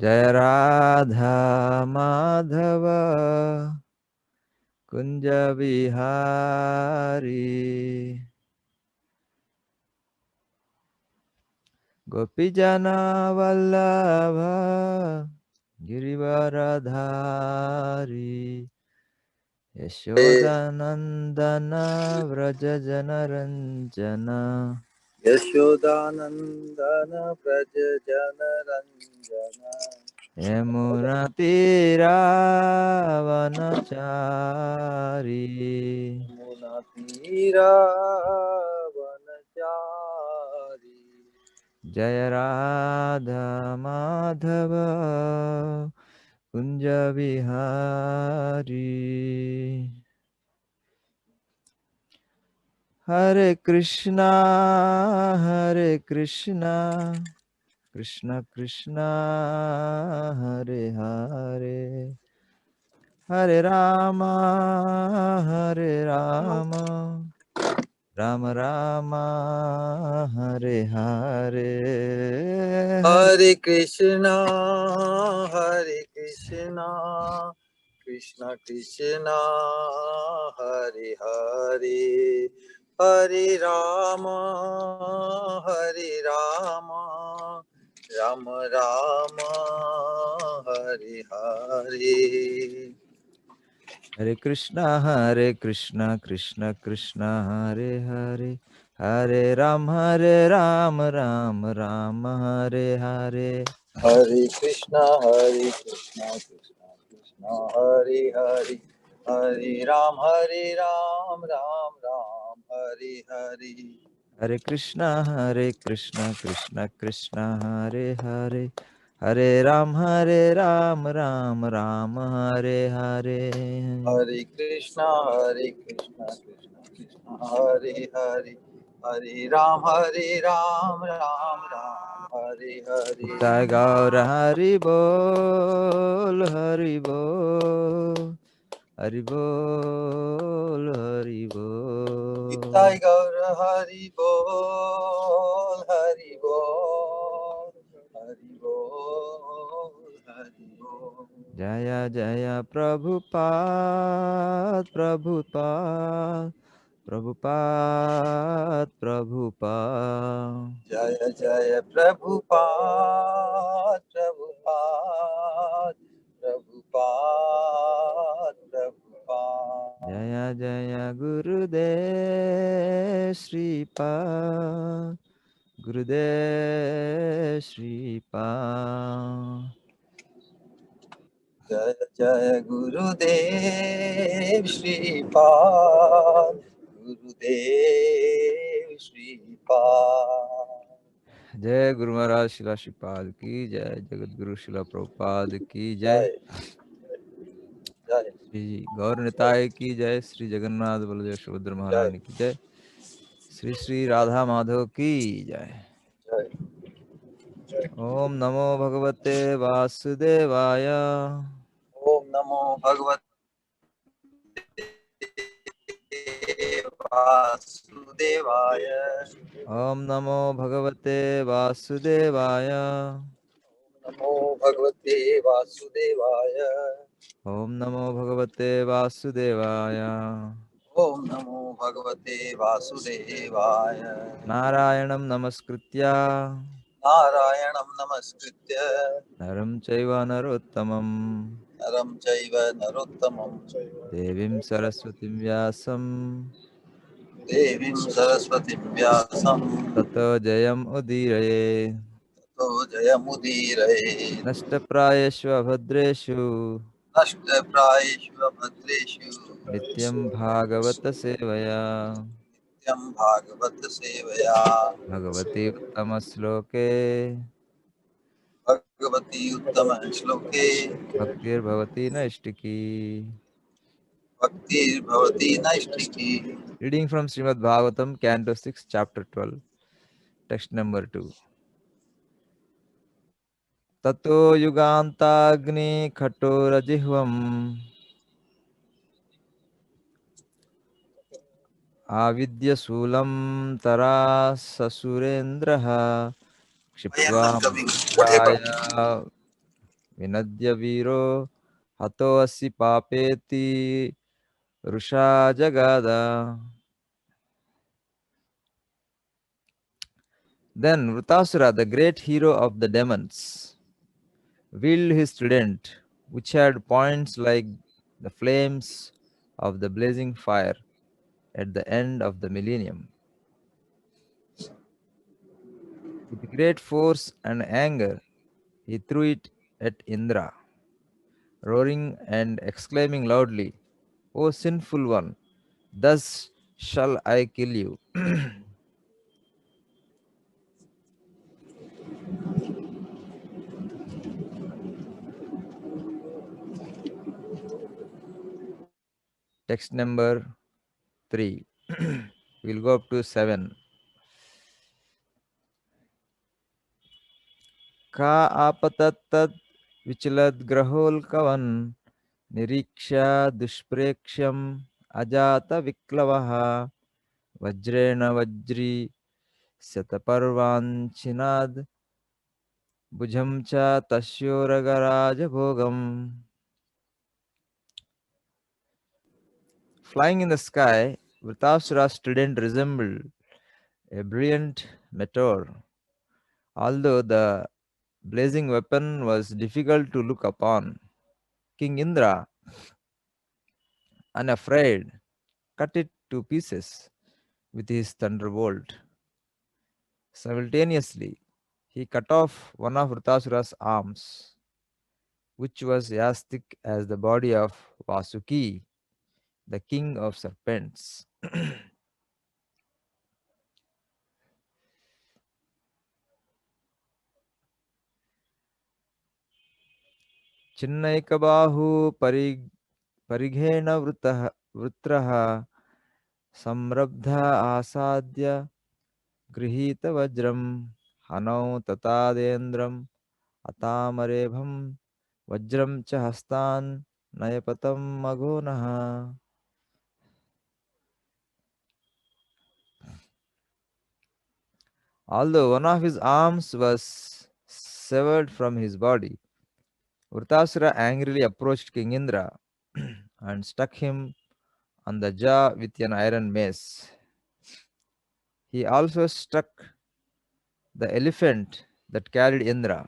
जय राधा माधव कुंज बिहारी गोपीजना वल्लभ गिरिवरधारी यशोदानंदन व्रज जनरंजना यशोदानंदन व्रज जनरंजना यमुना तीरावनचारी यमुना तीरा वनचारी जय राधा माधव कुंज बिहारी हरे कृष्णा कृष्ण कृष्ण हरे हरे हरे राम राम राम हरे हरे हरे कृष्णा कृष्ण कृष्ण हरे हरे हरे राम राम राम हरे हरे हरे कृष्ण कृष्ण कृष्ण हरे हरे हरे राम राम राम हरे हरे हरे कृष्णा कृष्ण कृष्ण हरे हरे हरे राम राम राम हरे हरे हरे कृष्ण कृष्ण कृष्ण हरे हरे हरे राम राम राम हरे हरे हरे कृष्णा कृष्ण कृष्ण हरे हरे हरे राम राम हरे हरे जय गौर हरि बोल हरि बोल हरि बोल निताय गौर हरि बोल हरि बोल हरि बोल हरि बोल जय जय प्रभुपाद प्रभुपाद प्रभुपाद प्रभुपाद जय जय प्रभुपाद प्रभुपाद प्रभुपाद प्रभुपाद जय जय गुरुदेव श्रीपाद जय जय गुरुदेव श्रीपाद गुरुदेव श्रीपाद जय गुरु महाराज शिला श्रीपाद की जय, जगत गुरु शिला प्रभुपाद की जय, जय जय श्री गौर निताय की जय, श्री जगन्नाथ बलदेव सुभद्र जय महारानी की जय, श्री श्री राधा माधव की जय। जय जय ओम नमो भगवते वासुदेवाय ओम नमो भगवते वासुदेवाय ओम नमो भगवते वासुदेवाय नमो भगवते वासुदेवाय ओम नमो भगवते वासुदेवाय ओम नमो भगवते वासुदेवाय नारायणं नमस्कृत्य नारायणं नमस्कृत्य नरं चैव नरोत्तमं नरं चैव नरोत्तमं देवीं सरस्वतीं व्यासं देवीं सरस्वतीं व्यासं ततो जयम् उदीरये। ततो जयमुदीरये नष्टप्रायेषु अभद्रेषु नष्टप्रायेषु भद्रेषु नित्यं भागवत सेवया नित्यं भागवत सेवया भगवति उत्तमश्लोके भगवती उत्तम श्लोके भक्तिर्भवति नैष्टिकी। भक्तिर्भवती नैष्ठिकी Reading from Srimad Bhagavatam, Canto 6, Chapter 12, Text number 2. Tato yugantagni khatorajihvam avidyasulam tara sasurendraha I am not क्षिप्त्वा coming. What happened? मदिराय vinadya viro hato asi papeti rusha jagada. Then Vritasura, the great hero of the demons, wielded his trident, which had points like the flames of the blazing fire at the end of the millennium. With great force and anger, he threw it at Indra, roaring and exclaiming loudly, O sinful one, thus shall I kill you. Text number 3. We'll go up to 7. का आपतत्तद विचलद ग्रहोल्कवन निरीक्षा दुष्प्रेक्ष्यम अजात विक्लवः वज्रेण वज्री शतपर्वाञ्छिनाद भुजं च तस्योरगराजभोगम्. Flying in the sky, Vritasura's trident resembled a brilliant meteor. Although the blazing weapon was difficult to look upon, King Indra, unafraid, cut it to pieces with his thunderbolt. Simultaneously, he cut off one of Vritasura's arms, which was as thick as the body of Vasuki, the king of serpents. Chinnaicabahu परिघेन वृत्रः संरब्धा आसाद्य गृहीत वज्रम हनौ ततादेन्द्रम अतामरेभम वज्रम च हस्तान नयपतम मघोनः. Although one of his arms was severed from his body, Vritasura angrily approached King Indra and struck him on the jaw with an iron mace. He also struck the elephant that carried Indra.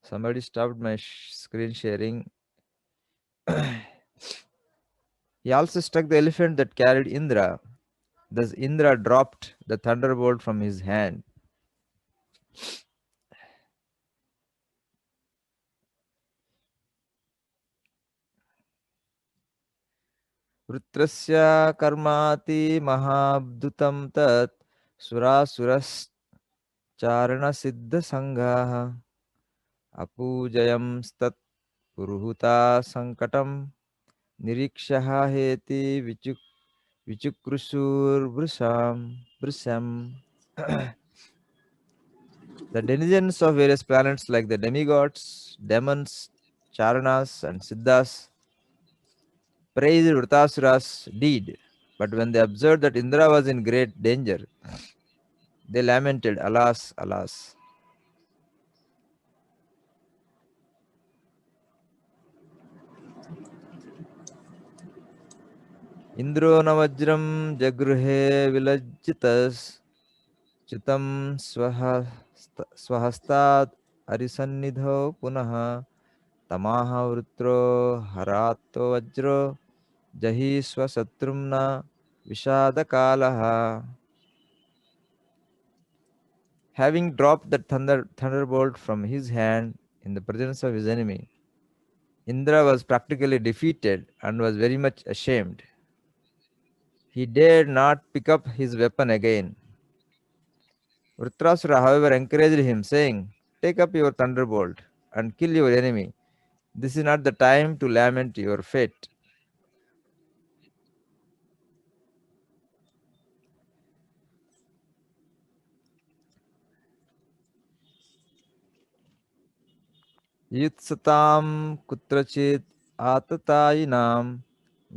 Somebody stopped my screen sharing. He also struck the elephant that carried Indra. Thus Indra dropped the thunderbolt from his hand. Vrutrasya karmati mahabdutam tat surasuras charana siddha sangha apujayam stat puruhuta sankatam nirikshaha heti vichukrusur brusam. The denizens of various planets like the demigods, demons, charanas and siddhas praised Vritasura's deed, but when they observed that Indra was in great danger, they lamented, Alas, alas! Indro navajram jagruhe vilajjitas chitam swahastad arisannidho punaha tamaha vrutro harato vajro jahi swasatrumna vishadakalaha. Having dropped the thunderbolt from his hand in the presence of his enemy, Indra was practically defeated and was very much ashamed. He dared not pick up his weapon again. Vritrasura, however, encouraged him, saying, Take up your thunderbolt and kill your enemy. This is not the time to lament your fate. Yutsatam kutrachit atatayinam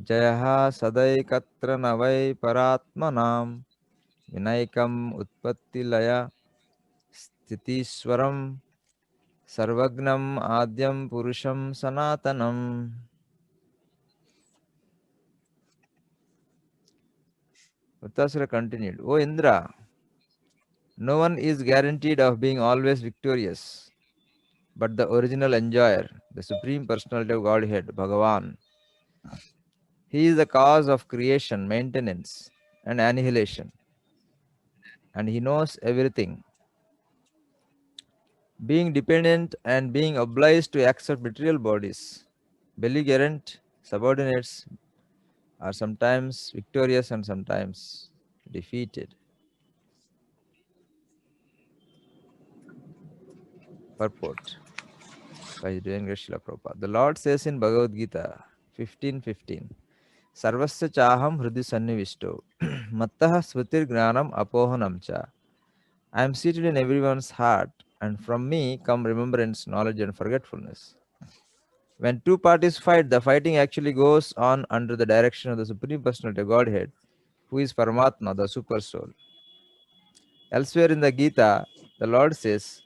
jayaha sadaikatra navai paratmanam Vinaykam Utpattilaya Stitishwaram Sarvagnam Adyam Purusham Sanatanam. Vritasura continued, O Indra, no one is guaranteed of being always victorious, but the original enjoyer, the Supreme Personality of Godhead, Bhagavan. He is the cause of creation, maintenance, and annihilation, and he knows everything. Being dependent and being obliged to accept material bodies, belligerent subordinates are sometimes victorious and sometimes defeated. Purport by Devendra Srila Prabhupada. The Lord says in Bhagavad Gita 15:15, Sarvasya chaham hridi sannivishto, mattah svatir gnanam apohanam cha. I am seated in everyone's heart, and from me come remembrance, knowledge, and forgetfulness. When two parties fight, the fighting actually goes on under the direction of the Supreme Personality of Godhead, who is Paramatma, the Super Soul. Elsewhere in the Gita, the Lord says,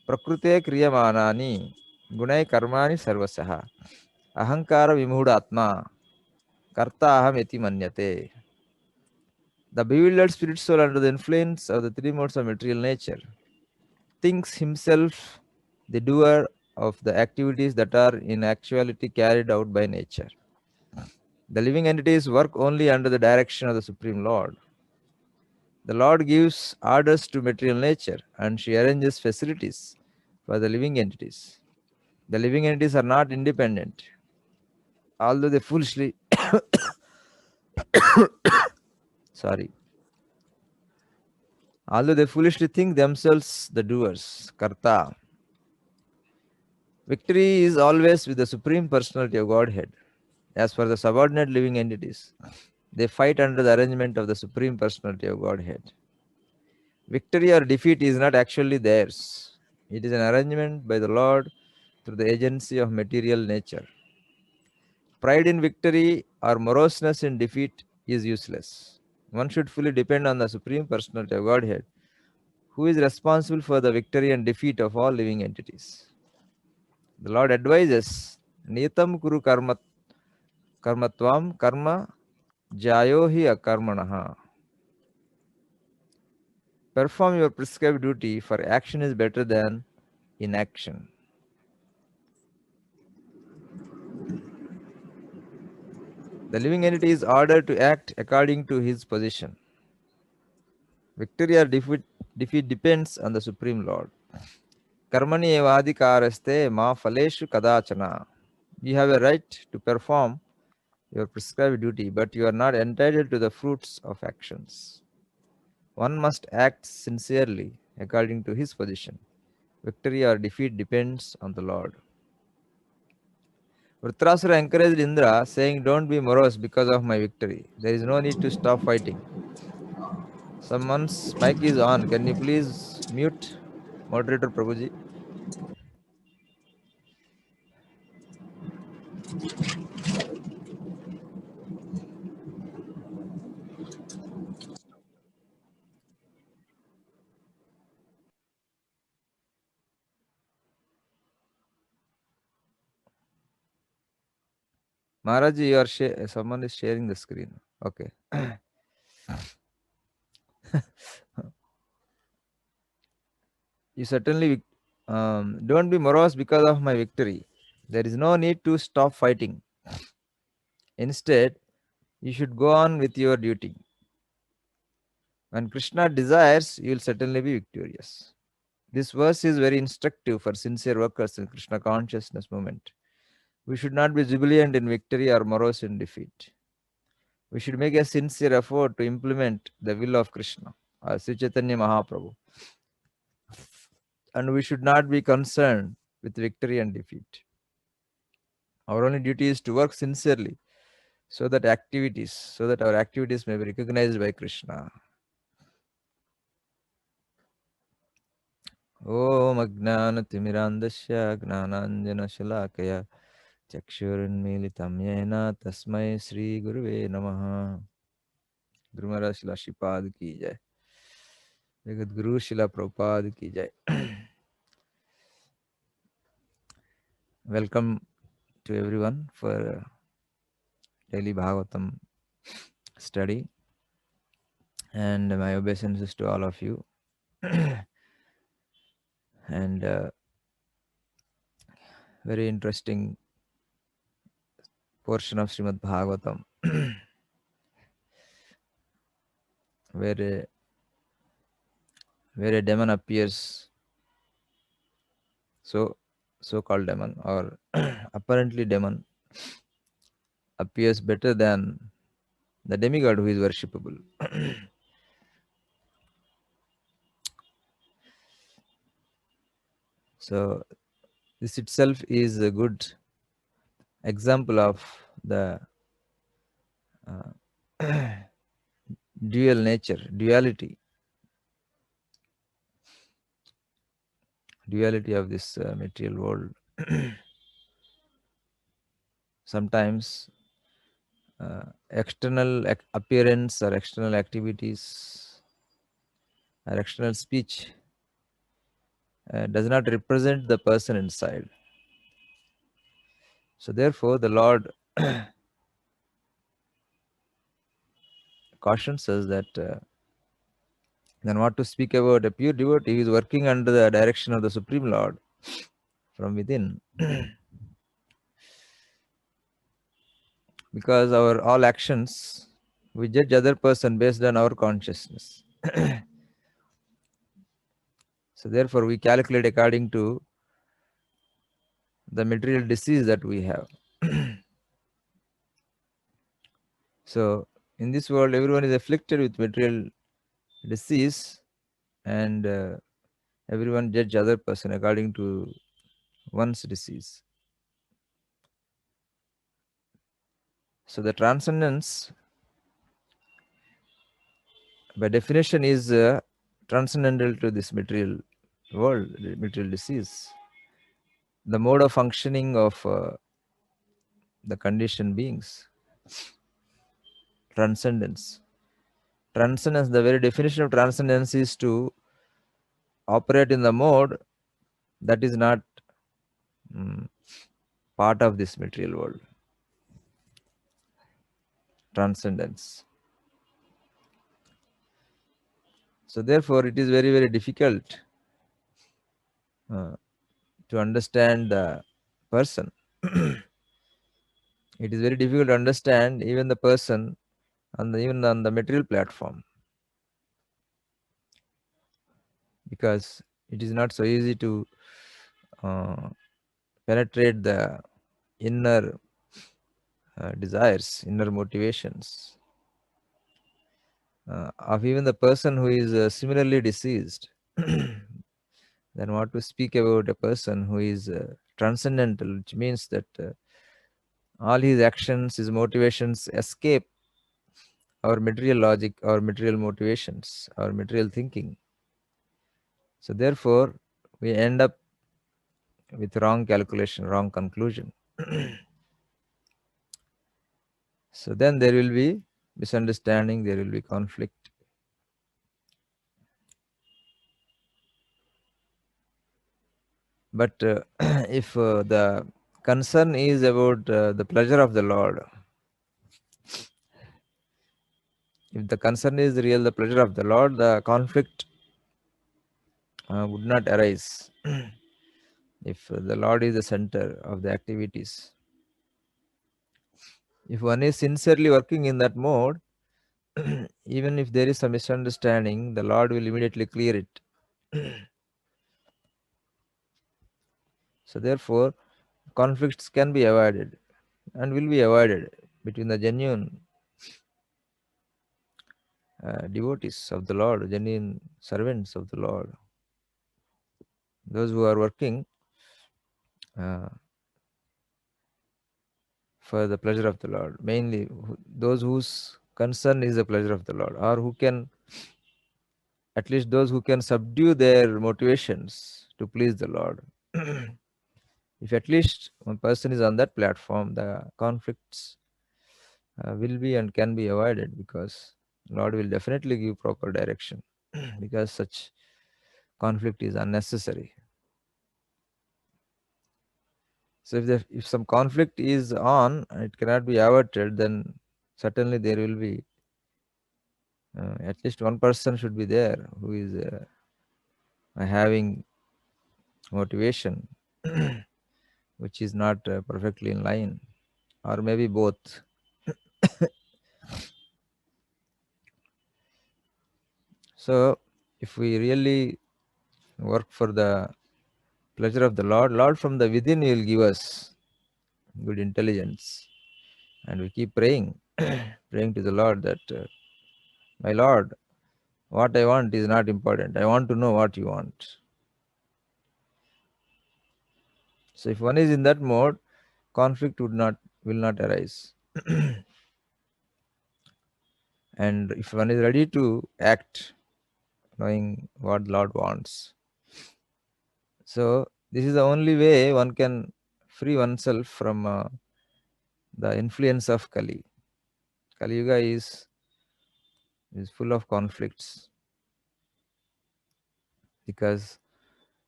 Prakrute kriyamanani gunai karmani sarvasaha ahankara vimudatma karta aham eti manyate. The bewildered spirit soul under the influence of the three modes of material nature thinks himself the doer of the activities that are in actuality carried out by nature. The living entities work only under the direction of the Supreme Lord. The Lord gives orders to material nature and she arranges facilities for the living entities. The living entities are not independent, although they foolishly sorry, although they foolishly think themselves the doers, Karta. Victory is always with the Supreme Personality of Godhead. As for the subordinate living entities, they fight under the arrangement of the Supreme Personality of Godhead. Victory or defeat is not actually theirs. It is an arrangement by the Lord through the agency of material nature. Pride in victory or moroseness in defeat is useless. One should fully depend on the Supreme Personality of Godhead, who is responsible for the victory and defeat of all living entities. The Lord advises, Niyatam Kuru Karmatvam Karma Jayohi Akarmanaha. Perform your prescribed duty, for action is better than inaction. The living entity is ordered to act according to his position. Victory or defeat depends on the Supreme Lord. Karmani evadikaraste ma faleshu kadachana. You have a right to perform your prescribed duty, but you are not entitled to the fruits of actions. One must act sincerely according to his position. Victory or defeat depends on the Lord. Vritrasura encouraged Indra, saying, Don't be morose because of my victory. There is no need to stop fighting. Someone's mic is on. Can you please mute? Moderator Prabhuji. Maharaji, you are someone is sharing the screen. Okay. You certainly don't be morose because of my victory. There is no need to stop fighting. Instead, you should go on with your duty. When Krishna desires, you will certainly be victorious. This verse is very instructive for sincere workers in Krishna consciousness movement. We should not be jubilant in victory or morose in defeat. We should make a sincere effort to implement the will of Krishna, or Sri Chaitanya Mahaprabhu. And we should not be concerned with victory and defeat. Our only duty is to work sincerely so that our activities may be recognized by Krishna. Om Ajnanatimirandasya Gnananjana Shalakaya Chakshurunmilitam Yena Tasmai Sri Guruve Namaha. Guru Maharaj Shila Shripad ki jai. Jagat Guru Shila Prabhupada ki jai. Welcome to everyone for daily Bhagavatam study, and my obeisances to all of you. And very interesting portion of Srimad Bhagavatam, where a demon appears, so-called demon, or apparently demon, appears better than the demigod who is worshipable. So this itself is a good example of the dual nature, duality of this material world. Sometimes external appearance or external activities or external speech does not represent the person inside. So therefore the Lord cautions us that then what to speak about a pure devotee who is working under the direction of the Supreme Lord from within. Because our all actions, we judge other person based on our consciousness. So therefore we calculate according to the material disease that we have. So in this world everyone is afflicted with material disease, and everyone judge other person according to one's disease. So the transcendence by definition is transcendental to this material world, the material disease. The mode of functioning of the conditioned beings. Transcendence. Transcendence, the very definition of transcendence is to operate in the mode that is not part of this material world. Transcendence. So therefore it is very, very difficult to understand the person. It is very difficult to understand even the person even on the material platform, because it is not so easy to penetrate the inner desires, inner motivations of even the person who is similarly deceased. Then what to speak about a person who is transcendental, which means that all his actions, his motivations escape our material logic, our material motivations, our material thinking. So therefore, we end up with wrong calculation, wrong conclusion. So then there will be misunderstanding, there will be conflict. But if the concern is about the pleasure of the Lord, if the concern is real, the pleasure of the Lord, the conflict would not arise. If the Lord is the center of the activities, if one is sincerely working in that mode, even if there is some misunderstanding, the Lord will immediately clear it. So therefore, conflicts can be avoided and will be avoided between the genuine devotees of the Lord, genuine servants of the Lord, those who are working uh, for the pleasure of the Lord, mainly those whose concern is the pleasure of the Lord, or who can, at least those who can subdue their motivations to please the Lord. If at least one person is on that platform, the conflicts will be and can be avoided, because Lord will definitely give proper direction. because such conflict is unnecessary. So if some conflict is on and it cannot be averted, then certainly there will be at least one person should be there who is having motivation which is not perfectly in line, or maybe both. So if we really work for the pleasure of the Lord from the within will give us good intelligence, and we keep praying, praying to the Lord that, my Lord, what I want is not important. I want to know what you want. So if one is in that mode, conflict will not arise. And if one is ready to act, knowing what the Lord wants, so this is the only way one can free oneself from the influence of Kali. Kali Yuga is full of conflicts, because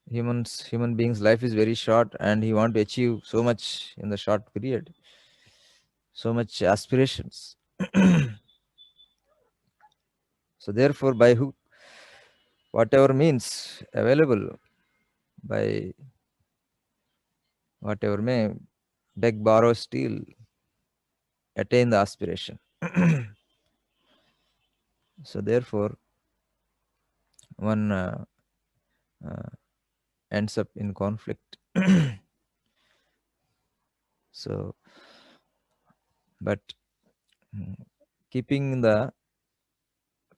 human beings life is very short, and he want to achieve so much in the short period, so much aspirations. So therefore, by whatever means available, by whatever may, beg, borrow, steal, attain the aspiration. So therefore, one uh, ends up in conflict. So, but mm, keeping the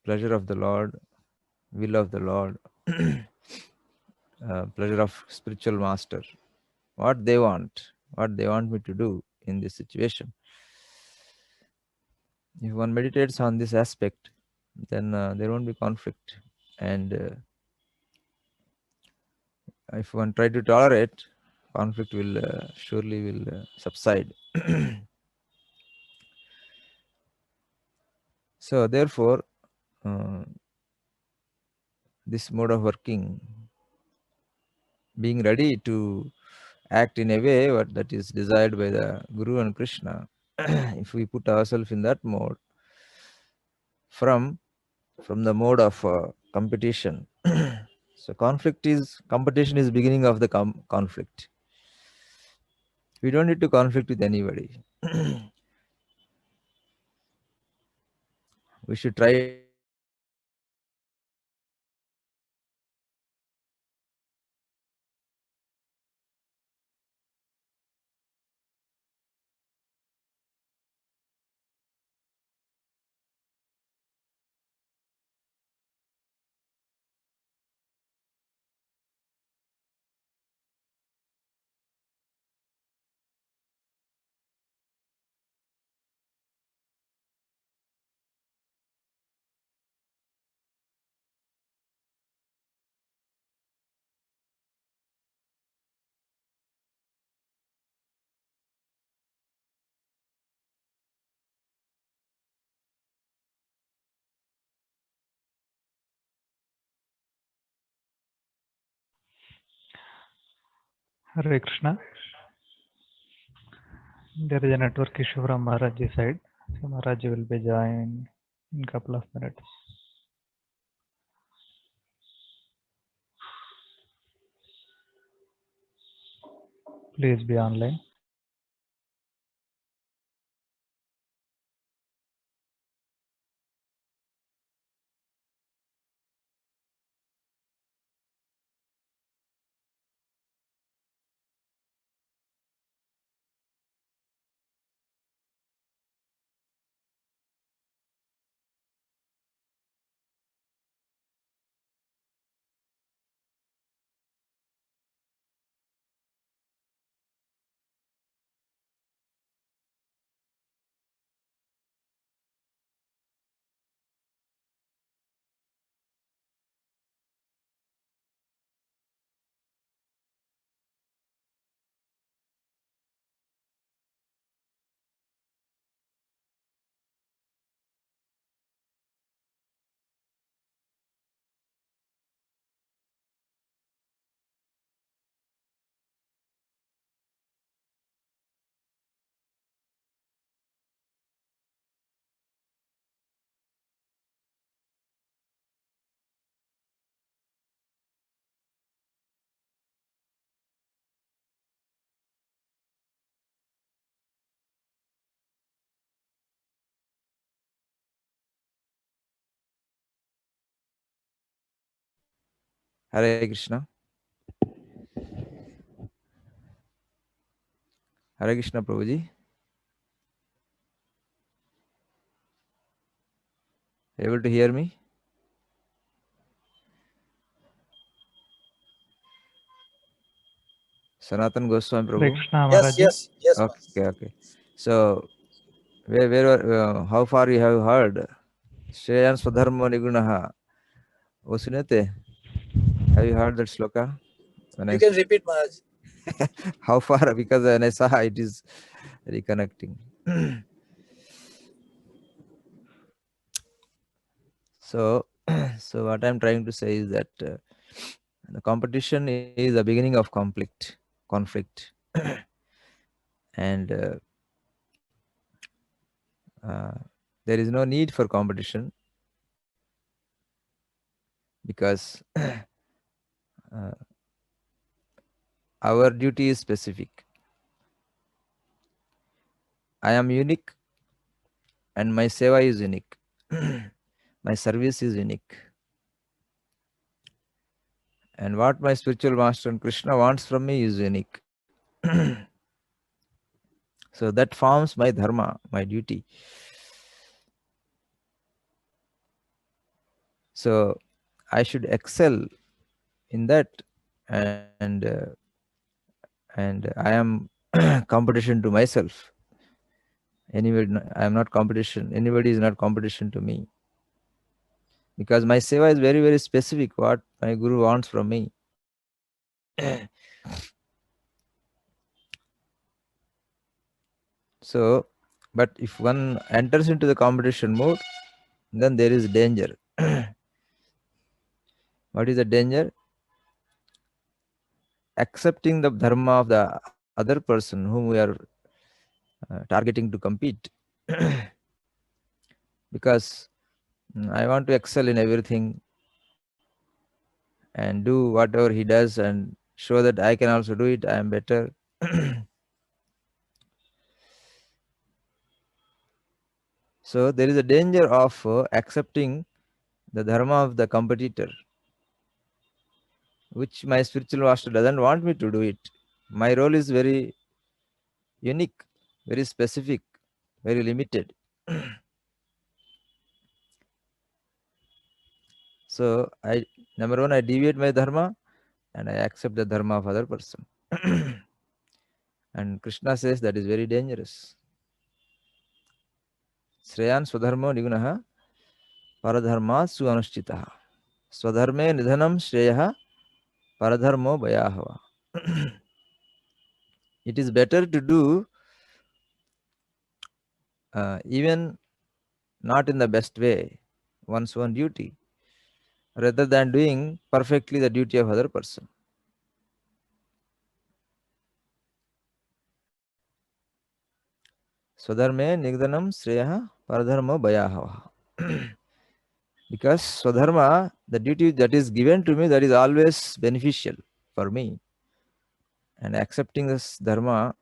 pleasure of the Lord, will of the Lord, pleasure of spiritual master, what they want me to do in this situation. If one meditates on this aspect, then there won't be conflict. And if one try to tolerate, conflict will surely will subside. So therefore, uh, this mode of working, being ready to act in a way that is desired by the Guru and Krishna, if we put ourselves in that mode, from the mode of competition. So competition is beginning of the conflict. We don't need to conflict with anybody. We should try to Hare Krishna. There is a network issue from Maharaj's side. So Maharaj will be joined in couple of minutes. Please be online. Hare Krishna. Hare Krishna, Prabhuji. Able to hear me? Sanatan Goswami Hare Prabhu. Krishna Yes, Maharaj. yes, yes, Okay, Maharaj. okay. So, how far you have heard? Shreyan Swadharma Nigunaha. Osunete. Have you heard that sloka? When You can repeat, Maharaj. how far? Because when I saw it is reconnecting. So, so what I'm trying to say is that the competition is the beginning of conflict, and uh, there is no need for competition because our duty is specific. I am unique, and my seva is unique. My service is unique, and what my spiritual master and Krishna wants from me is unique. So that forms my dharma, my duty. So I should excel in that, and I am competition to myself. Anybody, I am not competition. Anybody is not competition to me because my seva is very very specific. What my guru wants from me. So, but if one enters into the competition mode, then there is danger. What is the danger? Accepting the dharma of the other person whom we are targeting to compete. Because I want to excel in everything and do whatever he does and show that I can also do it. I am better. So there is a danger of accepting the dharma of the competitor, which my spiritual master doesn't want me to do it. My role is very unique, very specific, very limited. So I, number one, I deviate my dharma and I accept the dharma of other person. And Krishna says that is very dangerous. Shreyan swadharmo nigunaha paradharma suanushchitaha. Swadharme nidhanam shreyaha paradharmo bayahava. It is better to do even not in the best way one's own duty rather than doing perfectly the duty of other person. Swadharme nigdanam shreyaha paradharmo bayahava. Because swadharma, the duty that is given to me, that is always beneficial for me. And accepting this dharma,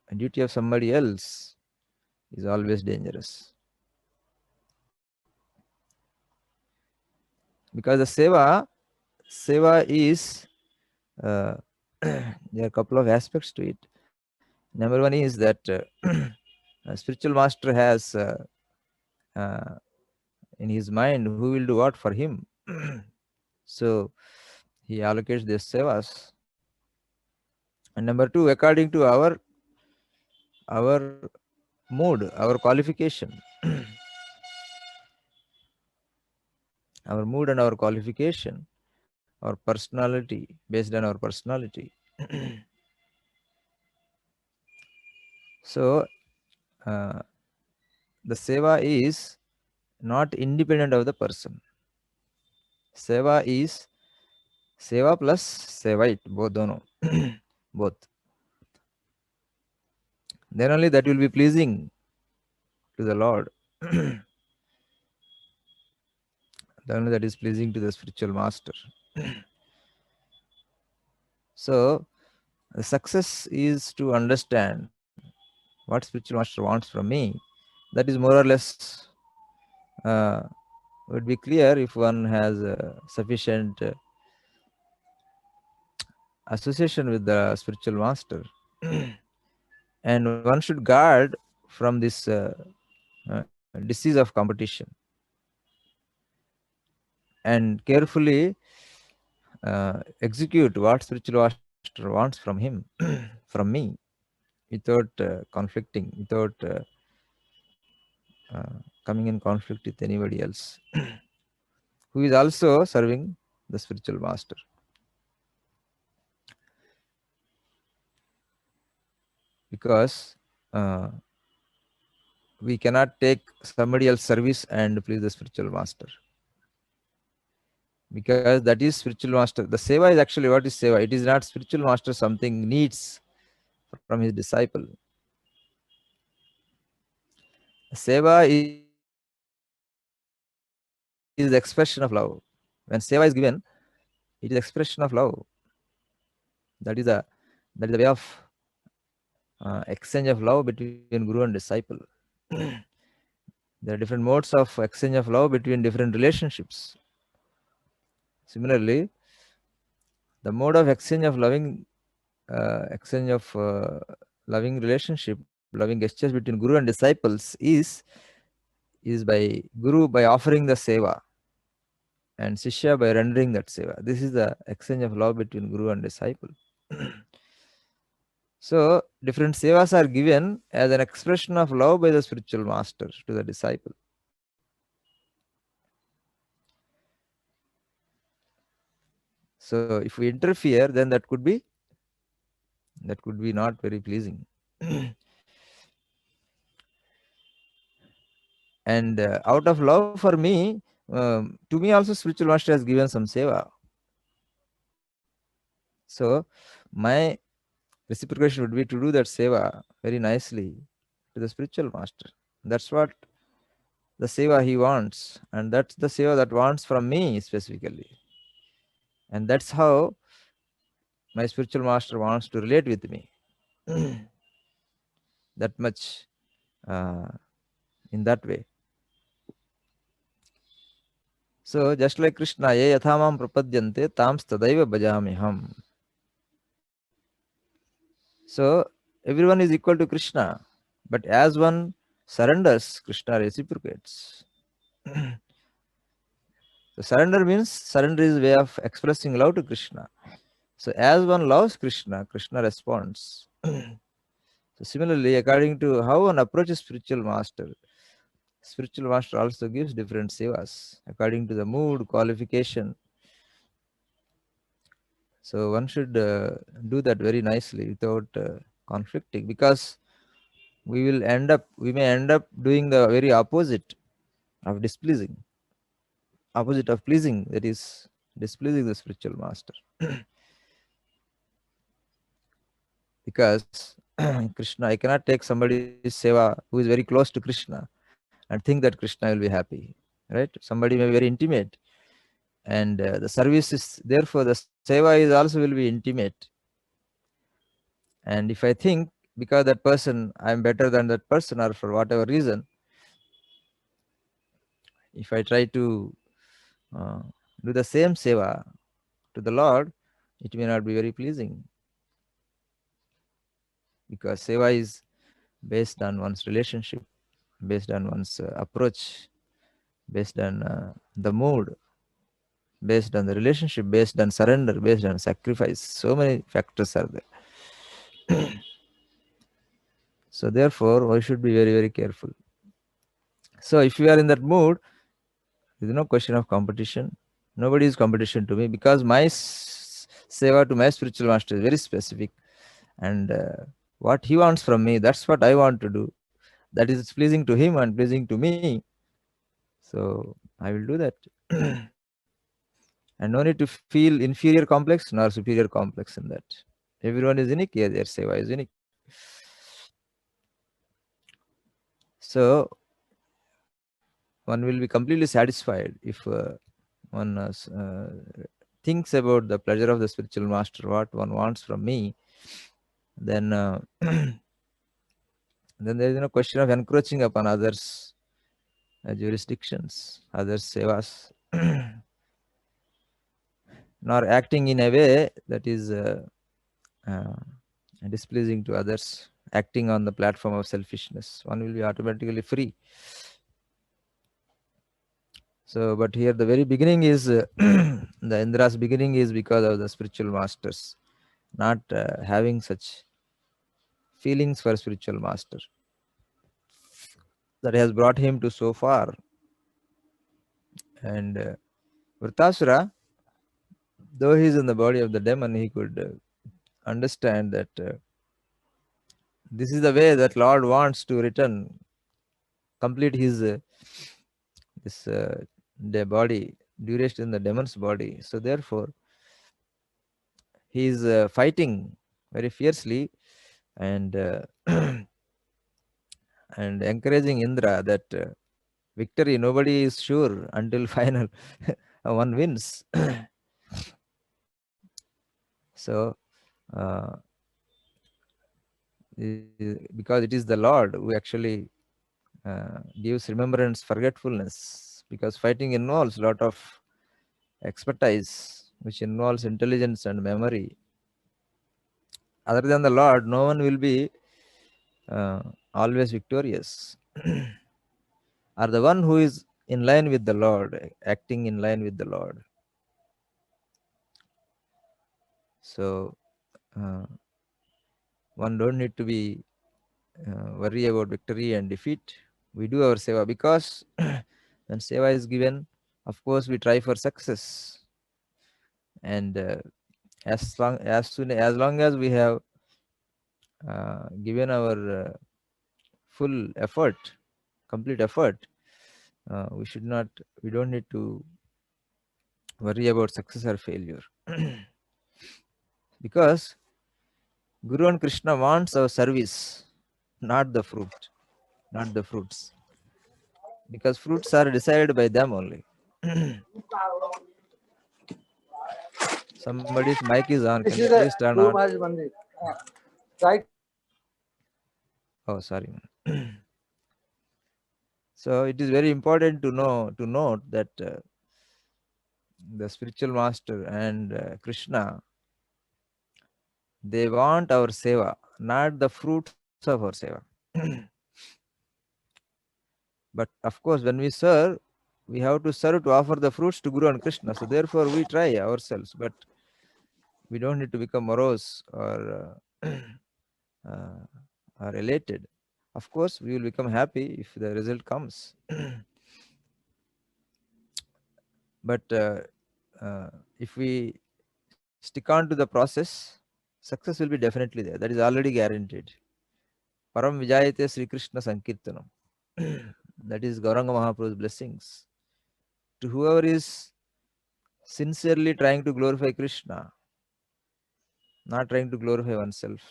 a duty of somebody else, is always dangerous. Because the seva is, there are a couple of aspects to it. Number one is that a spiritual master has uh, in his mind who will do what for him. So he allocates the sevas. And number two, according to our mood, our qualification, our mood and our qualification, our personality, based on our personality. So the seva is not independent of the person. Seva is seva plus sevite, both dono, both. Then only that will be pleasing to the Lord. Then only that is pleasing to the spiritual master. So the success is to understand what spiritual master wants from me. That is more or less would be clear if one has sufficient association with the spiritual master. And one should guard from this disease of competition and carefully execute what spiritual master wants from him, from me, without conflicting, without coming in conflict with anybody else who is also serving the spiritual master. Because we cannot take somebody else's service and please the spiritual master, because that is spiritual master. The seva is actually, what is seva? It is not spiritual master something needs from his disciple. Seva is the expression of love. When seva is given, it is expression of love. That is the way of exchange of love between guru and disciple. There are different modes of exchange of love between different relationships. Similarly, the mode of exchange of loving relationship, loving gestures between guru and disciples is by guru by offering the seva, and shishya by rendering that seva. This is the exchange of love between guru and disciple. So different sevas are given as an expression of love by the spiritual master to the disciple. So if we interfere, then that could be not very pleasing. And out of love for me, to me also spiritual master has given some seva. So my reciprocation would be to do that seva very nicely to the spiritual master. That's what the seva he wants, and that's the seva that wants from me specifically. And that's how my spiritual master wants to relate with me. That much in that way. So just like Krishna, ye yathamam prapadyante tam tadaiva bhajamiham. So everyone is equal to Krishna, but as one surrenders, Krishna reciprocates. So surrender means, surrender is a way of expressing love to Krishna. So as one loves Krishna, Krishna responds. So similarly, according to how one approaches spiritual master also gives different sevas according to the mood, qualification. So one should do that very nicely without conflicting, because we may end up doing the very opposite of displeasing, opposite of pleasing, that is displeasing the spiritual master. Because Krishna, I cannot take somebody's seva who is very close to Krishna and think that Krishna will be happy, right? Somebody may be very intimate, and the service is, therefore the seva is also will be intimate. And if I think because that person, I am better than that person, or for whatever reason, if I try to do the same seva to the Lord, it may not be very pleasing, because seva is based on one's relationship, based on one's approach, based on the mood, based on the relationship, based on surrender, based on sacrifice. So many factors are there. So therefore, we should be very, very careful. So if you are in that mood, there is no question of competition. Nobody is competition to me, because my seva to my spiritual master is very specific, and what he wants from me, that's what I want to do. That is pleasing to him and pleasing to me. So I will do that. And no need to feel inferior complex nor superior complex in that. Everyone is unique. Yeah, their seva is unique. So one will be completely satisfied if one thinks about the pleasure of the spiritual master, what one wants from me. Then then there is no question of encroaching upon others' jurisdictions, others' sevas, nor acting in a way that is uh, displeasing to others, acting on the platform of selfishness. One will be automatically free. So, but here the very beginning is the Indra's beginning is because of the spiritual masters, not having such feelings for spiritual master that has brought him to so far. And Vritasura, though he is in the body of the demon, he could understand that this is the way that Lord wants to return, complete his this the body, duration in the demon's body. So therefore, he is fighting very fiercely and and encouraging Indra that victory nobody is sure until final one wins. So uh, because it is the Lord who actually gives remembrance, forgetfulness, because fighting involves a lot of expertise, which involves intelligence and memory. Other than the Lord, no one will be uh, always victorious. Or the one who is in line with the Lord, acting in line with the Lord. So uh, one don't need to be worry about victory and defeat. We do our seva because when seva is given, of course, we try for success. And as long as we have given our full effort, complete effort, we should not, we don't need to worry about success or failure. Because Guru and Krishna wants our service, not the fruit, not the fruits. Because fruits are decided by them only. Somebody's mic is on. Can you please turn on? Oh, sorry. So it is very important to know, to note that the spiritual master and Krishna, they want our seva, not the fruits of our seva. But of course, when we serve, we have to serve to offer the fruits to Guru and Krishna. So therefore, we try ourselves, but we don't need to become morose or uh, or elated. Of course, we will become happy if the result comes. But if we stick on to the process, success will be definitely there. That is already guaranteed. Param Vijayate Sri Krishna Sankirtanam. That is Gauranga Mahaprabhu's blessings. To whoever is sincerely trying to glorify Krishna, not trying to glorify oneself,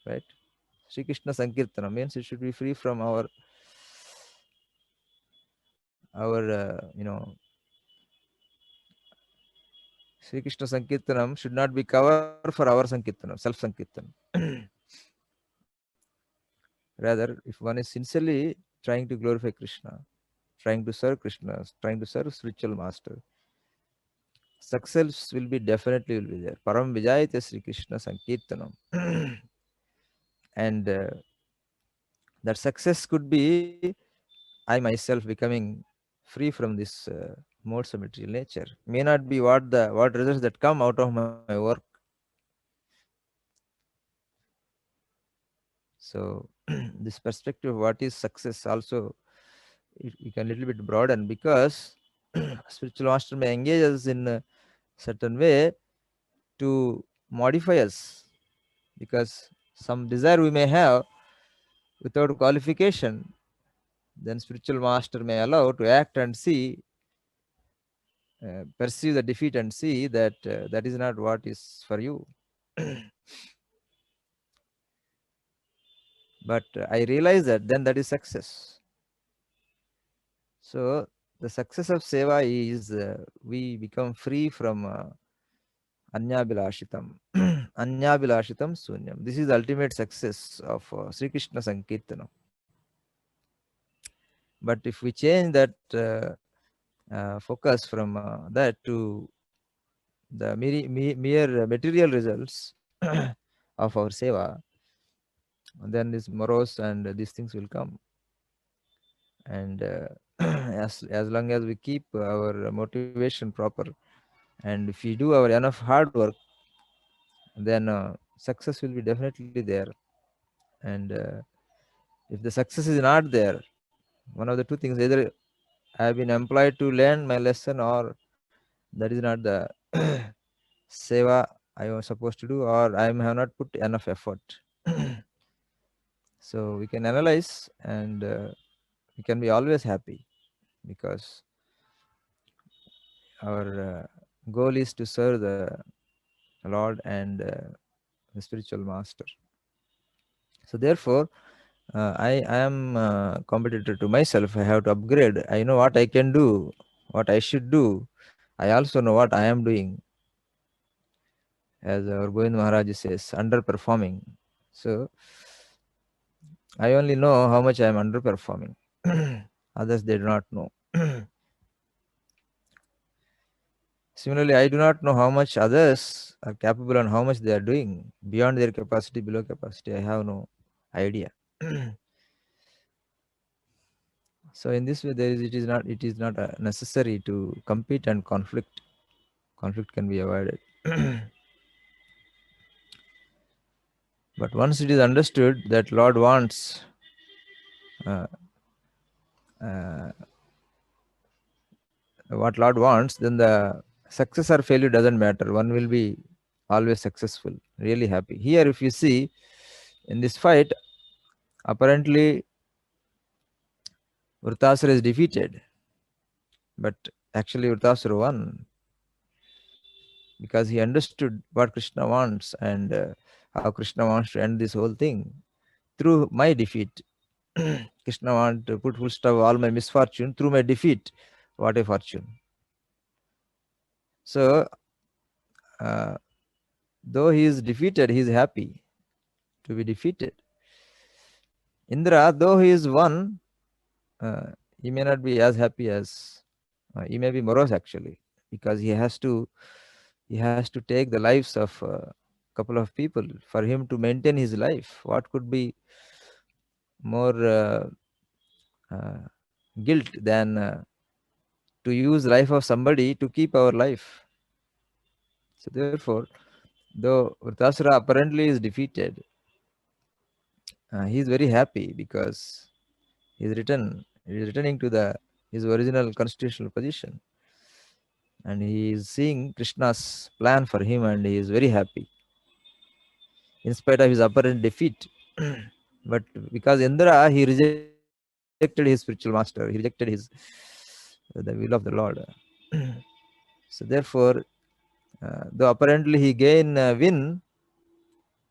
right? Sri Krishna Sankirtanam means it should be free from our Sri Krishna Sankirtanam should not be cover for our Sankirtanam, self Sankirtanam. Rather, if one is sincerely trying to glorify Krishna, trying to serve Krishna, trying to serve spiritual master, success will be definitely will be there. Param Vijayate Sri Krishna Sankirtanam. And that success could be I myself becoming free from this modes of material nature. May not be what results that come out of my work. So this perspective of what is success also we can little bit broaden, because spiritual master may engage us in a certain way to modify us, because some desire we may have without qualification, then spiritual master may allow to act and see, perceive the defeat and see that that is not what is for you. But I realize that then that is success. So the success of seva is we become free from Anyabilashitam. Anyabilashitam Sunyam. This is the ultimate success of Sri Krishna Sankirtanam. But if we change that focus from that to the mere material results, of our seva, then this morose and these things will come. And as long as we keep our motivation proper, and if we do our enough hard work, then success will be definitely there. And if the success is not there, one of the two things: either I have been employed to learn my lesson, or that is not the seva I was supposed to do, or I have not put enough effort. So we can analyze, and we can be always happy, because our goal is to serve the Lord and the spiritual master. So therefore, I am competitor to myself. I have to upgrade. I know what I can do, what I should do. I also know what I am doing. As our Govind Maharaj says, underperforming. So I only know how much I am underperforming. Others, they do not know. Similarly, I do not know how much others are capable and how much they are doing beyond their capacity, below capacity. I have no idea. So in this way, it is not necessary to compete and conflict. Conflict can be avoided. But once it is understood that Lord wants uh, uh, what Lord wants, then the success or failure doesn't matter. One will be always successful, really happy. Here, if you see in this fight, apparently Vritasura is defeated, but actually Vritasura won, because he understood what Krishna wants, and how Krishna wants to end this whole thing through my defeat. Krishna wants to put full stop all my misfortune through my defeat. What a fortune! So, uh, though he is defeated, he is happy to be defeated. Indra, though he is won, he may not be as happy as he may be morose actually, because he has to take the lives of a couple of people for him to maintain his life. What could be more uh, guilt than to use life of somebody to keep our life? So therefore, though Vritasura apparently is defeated, he is very happy, because he is returning to the his original constitutional position, and he is seeing Krishna's plan for him, and he is very happy in spite of his apparent defeat. But because Indra, he rejected his spiritual master, he rejected his the will of the Lord. So therefore, though apparently he win,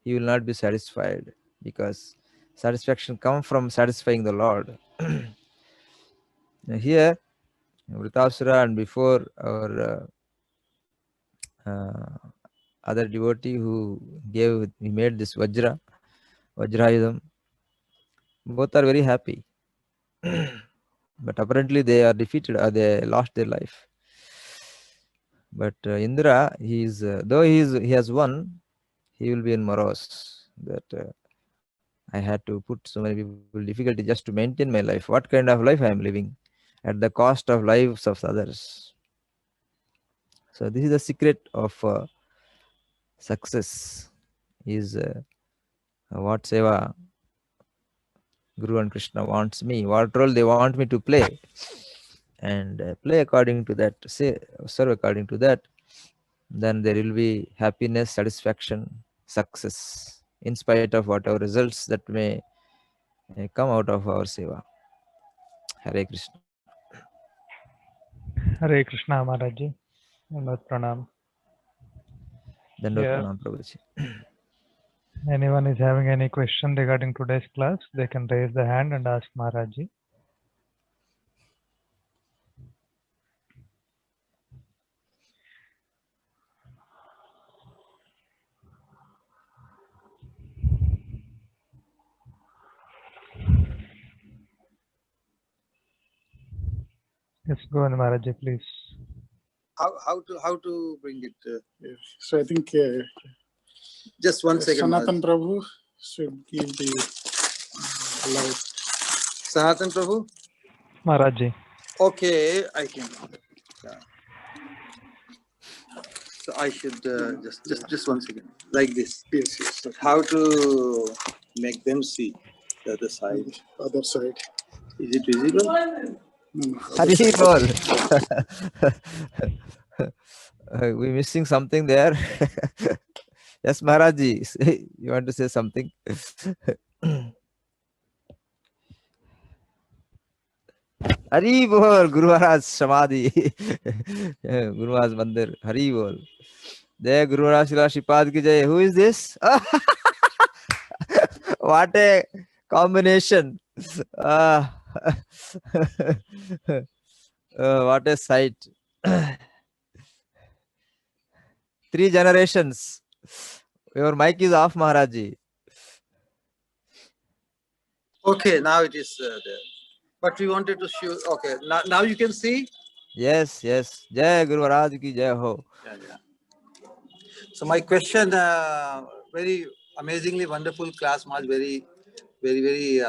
he will not be satisfied, because satisfaction comes from satisfying the Lord. Now here, Vritasura and before our other devotee who he made this Vajrayudham, both are very happy. But apparently they are defeated, or they lost their life. But Indra, though he has won, he will be in morose, that I had to put so many people difficulty just to maintain my life. What kind of life I am living at the cost of lives of others? So this is the secret of success, is what seva Guru and Krishna wants me, what role they want me to play, and play according to that, serve according to that. Then there will be happiness, satisfaction, success, in spite of whatever results that may come out of our seva. Hare Krishna. Hare Krishna Maharaji. Dandavat Pranam. Dandot Yeah. Pranam Prabhuji. Anyone is having any question regarding today's class, they can raise the hand and ask Maharaji. Yes, go on Maharaji, please. How to bring it? So I think Just 1 second. Sanatan Prabhu should give the light. Sanatan Prabhu? Maharaj. Okay, I can. Yeah. So I should just 1 second. Like this. Yes, yes. Sir. How to make them see the other side? Other side. Is it visible? No, Hari bol. We missing something there. Yes, Maharaji, you want to say something? Hari bol, Guru Maharaj Samadhi. Guru Maharaj Mandir. Hari bol. Jai Guru Maharaj Srila Shripad ki jai. Who is this? What a combination. What a sight. 3 generations. Your mic is off, Maharaji. Okay, now it is there. But we wanted to show. Okay, now you can see. Yes, yes. Jai Guru Maharaj ki jai ho. Yeah. So my question, very amazingly wonderful class, Maharaj, very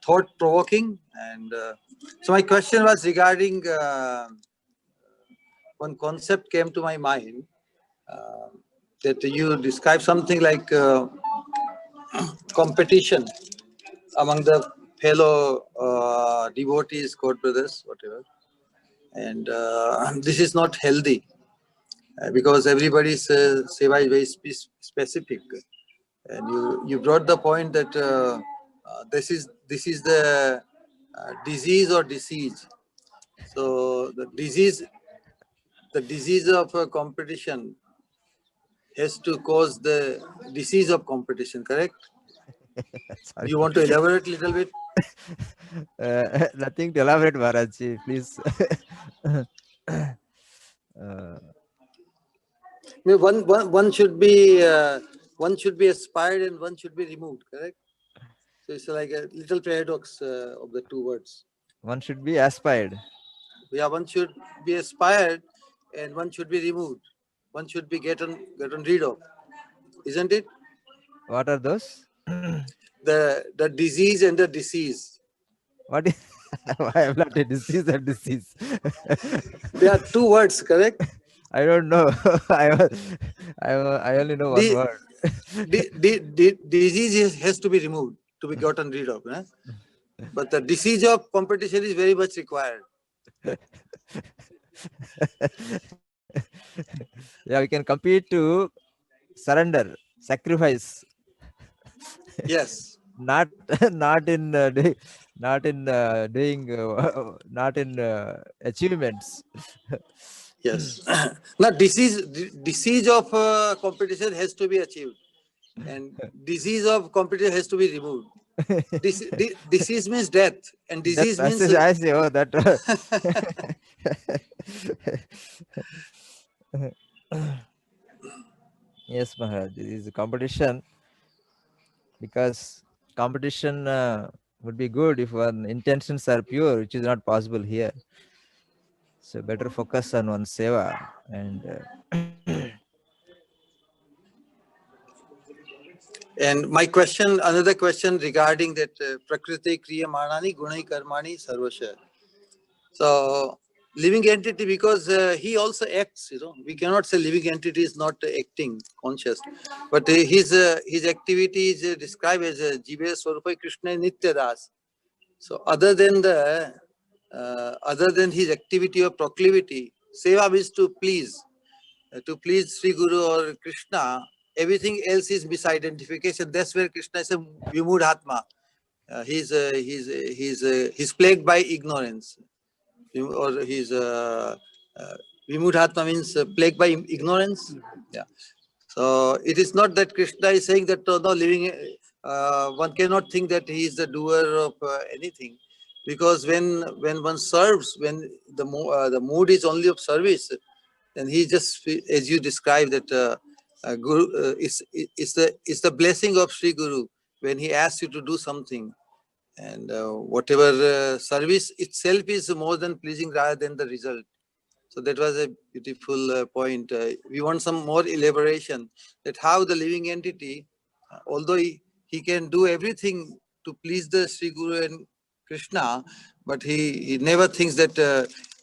thought-provoking. And so my question was regarding one concept came to my mind, that you describe something like competition among the fellow devotees, court brothers, whatever. And this is not healthy, because everybody's seva is very specific. And you brought the point that this is the disease or disease. So the disease of competition has to cause the disease of competition, correct? Sorry. You want to elaborate a little bit? Nothing to elaborate, Maharaji, please. One should be aspired and one should be removed, correct? So it's like a little paradox of the two words. One should be aspired. Yeah, one should be aspired and one should be removed. One should be gotten rid of, isn't it? What are those? The disease and the disease. What is why am not a disease and disease? There are two words, correct? I don't know. I only know one word. Disease has to be removed, to be gotten rid of. Eh? But the disease of competition is very much required. Yeah, we can compete to surrender, sacrifice. Yes. Not in achievements. Yes. Now, disease of competition has to be achieved, and disease of competition has to be removed. Disease means death, and disease That means. passage I say, oh, that. Yes, Maharaj. This is a competition, because competition would be good if one's intentions are pure, which is not possible here. So better focus on one's seva and. And my question, another question regarding that Prakriti Kriya Manani Gunai Karmani Sarvasha. So living entity, because he also acts, we cannot say living entity is not acting conscious, but his activity is described as Jive Swarupa Krishna Nitya Das. So other than his activity or proclivity, seva is to please Sri Guru or Krishna. Everything else is misidentification. That's where Krishna is a Vimudhatma. He's plagued by ignorance. Or he's Vimudhatma means plagued by ignorance. Yeah. So it is not that Krishna is saying that no living. One cannot think that he is the doer of anything, because when one serves, when the mood is only of service, then he just, as you described, that Guru is the blessing of Sri Guru when he asks you to do something. And whatever service itself is more than pleasing rather than the result. So that was a beautiful point. We want some more elaboration that how the living entity, although he can do everything to please the Sri Guru and Krishna, but he never thinks that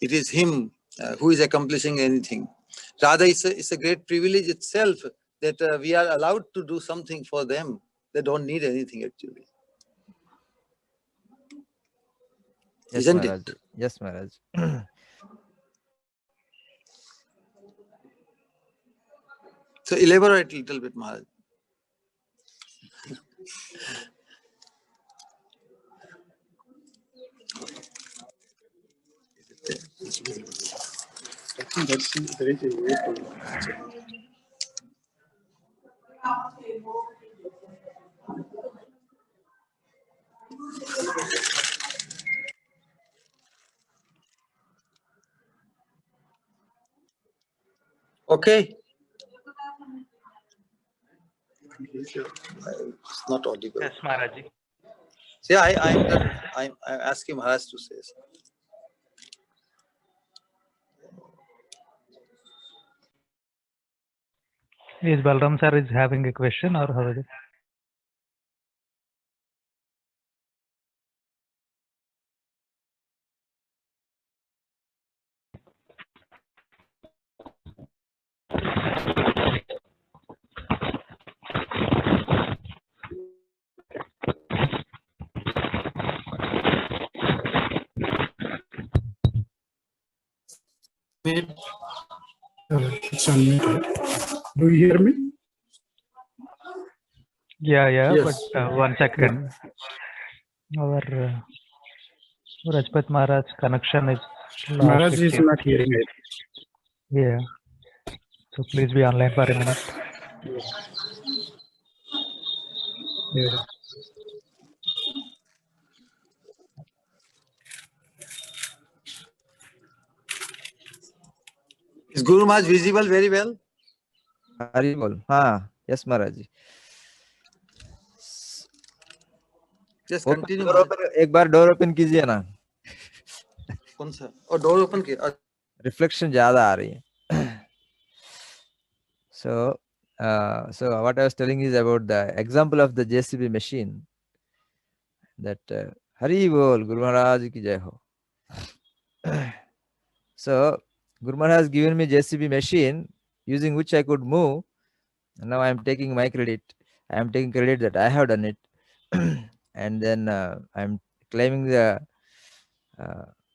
it is him who is accomplishing anything. Rather, it's a great privilege itself that we are allowed to do something for them. They don't need anything actually. Yes, Isn't Maharaj. it? Yes, Maharaj. So elaborate a little bit, Maharaj. I think there is a way to change. Okay. It's It's not audible. Yes, Maharaji. See, I'm asking Maharaj to say something. Is Balram sir is having a question or how is it? It's unmuted. Do you hear me? Yeah, Yes. but 1 second. Our Rajpat Maharaj connection is lost. Maharaj it is seems. not hearing it. Yeah. So please be online for a minute. Yeah. Is Guru Maharaj visible very well? Haribol. हाँ, yes, Maharaj. Just Open continue. door Maharaj. open, एक बार door open कीजिए ना. कौन सा? और door open किया. Reflection ज्यादा आ रही है. So what I was telling is about the example of the JCB machine. That Hari Bol, Guru Maharaj ki jai ho. So Guru Maharaj has given me JCB machine using which I could move. And now I am taking my credit. I am taking credit that I have done it. And then I am claiming the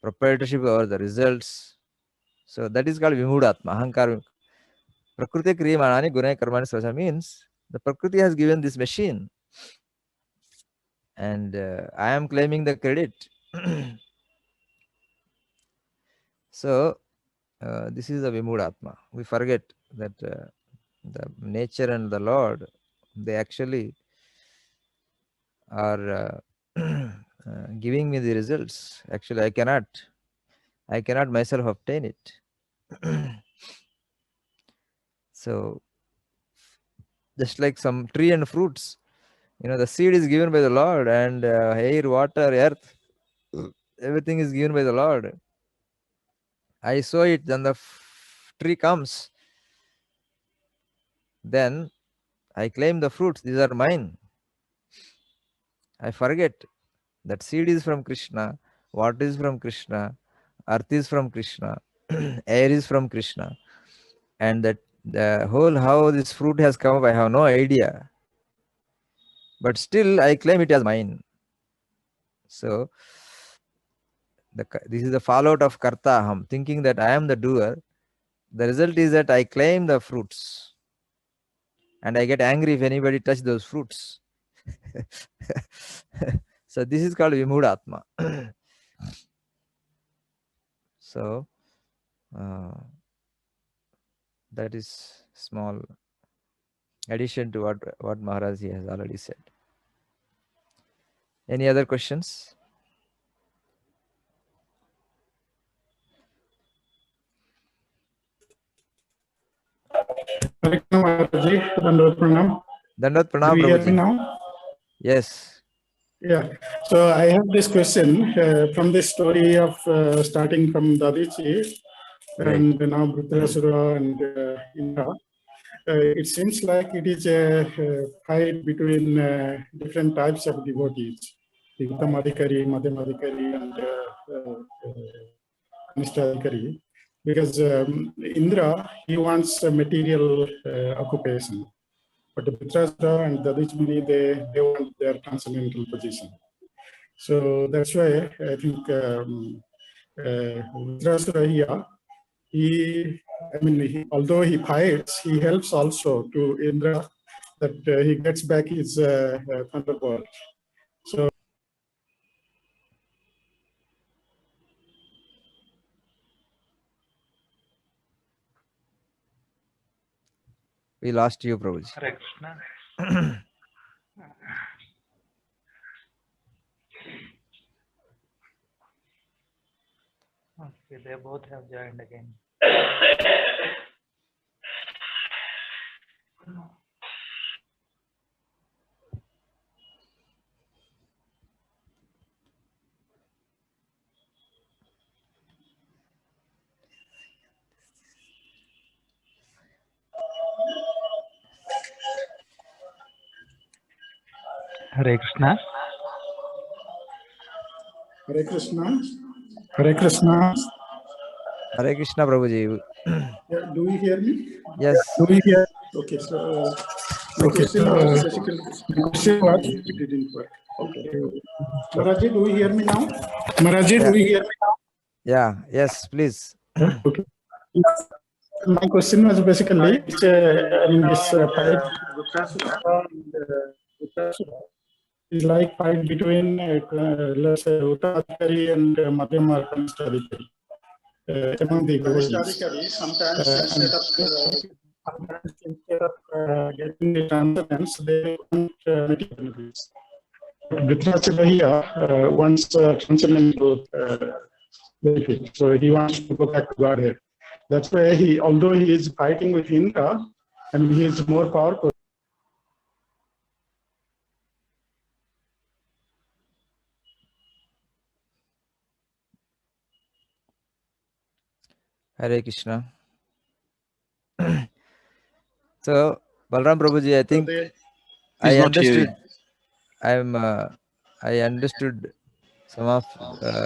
proprietorship over the results. So that is called Vimudatma, Ahankar. Prakriti Kriyamanani Gunai Karmani Svaja means the Prakriti has given this machine. And I am claiming the credit. So this is the Vimudatma. We forget that the nature and the Lord, they actually are giving me the results. Actually, I cannot myself obtain it. So just like some tree and fruits, the seed is given by the Lord, and air, water, earth, everything is given by the Lord. I sow it, then the tree comes. Then I claim the fruits, these are mine. I forget that seed is from Krishna, water is from Krishna, earth is from Krishna, air is from Krishna. And that the whole how this fruit has come up, I have no idea. But still I claim it as mine. So this is the fallout of karta aham, thinking that I am the doer. The result is that I claim the fruits. And I get angry if anybody touch those fruits. So this is called Vimudatma. So that is small addition to what Maharaj has already said. Any other questions? Dandot Pranam. Dandot Do Pranam, you hear me Prabhuji. now? Yes. Yeah. So I have this question from the story of starting from Dadichi. and now Vritrasura and Indra. It seems like it is a fight between different types of devotees, the Uttamadhikari, Madhyamadhikari, and Kanishthadhikari, because Indra, he wants a material occupation, but Vritrasura and Dadhijmuni, they want their transcendental position. So that's why I think Vritrasura here, although he fights, he helps also to Indra that he gets back his thunderbolt. So We lost you, Prabhuji. Hare Krishna. Okay, they both have joined again. Hare Krishna. Hare Krishna. Hare Krishna. Hare Krishna, Prabhuji. Yeah, do you hear me? Yes. Do you hear? Okay, so my question was basically, my question was, it didn't work. Okay. Maharaji, do you hear me now? Maharaji, do you hear me now? Yeah. Yes, please. Okay. My question was basically, it's this fight is like fight between, let's say, Uttadhikari and Madhyama Kanishthadhikari. Among the devotees. Sometimes instead of getting the transcendence, they want material benefits. Vritrasura here wants transcendental benefit, so he wants to go back to Godhead. That's why although he is fighting with Indra, and he is more powerful. Hare Krishna. So, Balram Prabhuji, I think I understood. I understood some of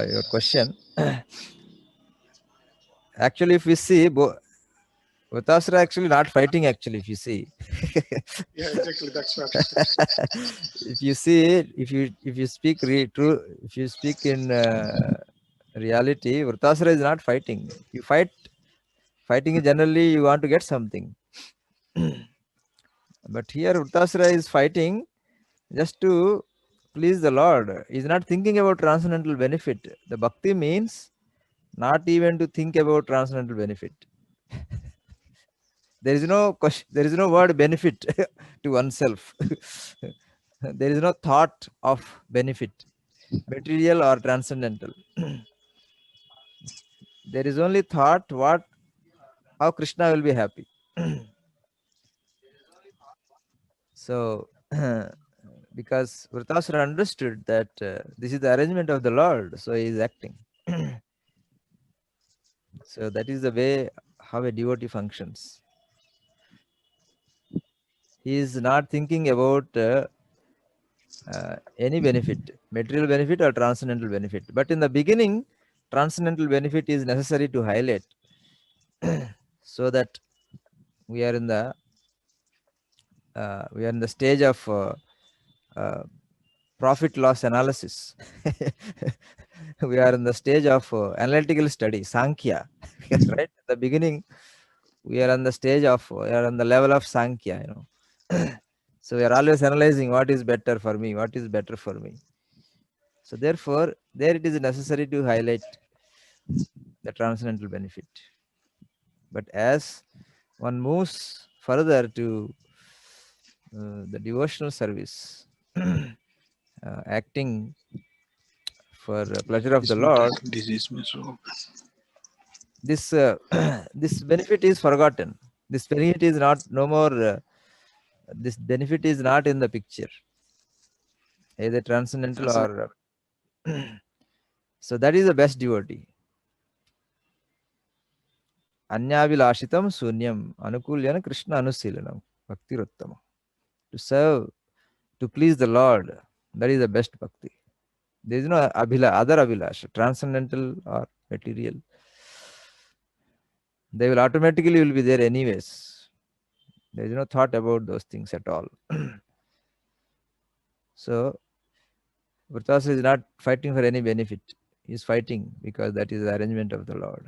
your question. Actually, if we see, Vritrasura actually not fighting. Actually, if you see, Yeah, exactly. That's what. if you see, if you speak true, if you speak in reality, Vritrasura is not fighting. You fighting generally you want to get something. But here Vritrasura is fighting just to please the Lord. He is not thinking about transcendental benefit. The bhakti means not even to think about transcendental benefit. There is no question, there is no word benefit to oneself. There is no thought of benefit, material or transcendental. There is only thought how Krishna will be happy. So, because Vritrasura understood that this is the arrangement of the Lord, so he is acting. So that is the way how a devotee functions. He is not thinking about any benefit, material benefit or transcendental benefit. But in the beginning, transcendental benefit is necessary to highlight, so that we are in the stage of profit loss analysis. We are in the stage of analytical study, Sankhya. Right? At the beginning, we are on the stage of, we are on the level of Sankhya, you know. So we are always analyzing what is better for me, what is better for me. So therefore, there it is necessary to highlight the transcendental benefit. But as one moves further to the devotional service, acting for pleasure of the Lord, this this benefit is forgotten. This benefit is not no more. This benefit is not in the picture, either transcendental or. So that is the best devotee. Anyavilashitam sunyam anukulyana Krishna anusilanam bhaktiruttama. To serve, to please the Lord, that is the best bhakti. There is no other abhilasha, transcendental or material. They will automatically will be there anyways. There is no thought about those things at all. So Vrtasura is not fighting for any benefit. He is fighting because that is the arrangement of the Lord.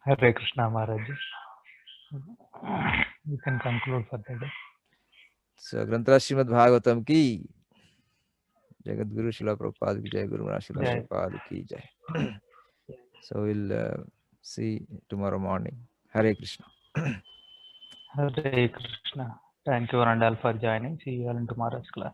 Hare Krishna Maharaj. You can conclude for the day. So Granthra Srimad Bhagavatam ki, Jagat Guru Srila Prabhupada ki jai, Guru Maharaj Srila Jai. Prabhupada ki jai. So we'll see tomorrow morning. Hare Krishna. Hare Krishna. Thank you, Randall, for joining. See you all in tomorrow's class.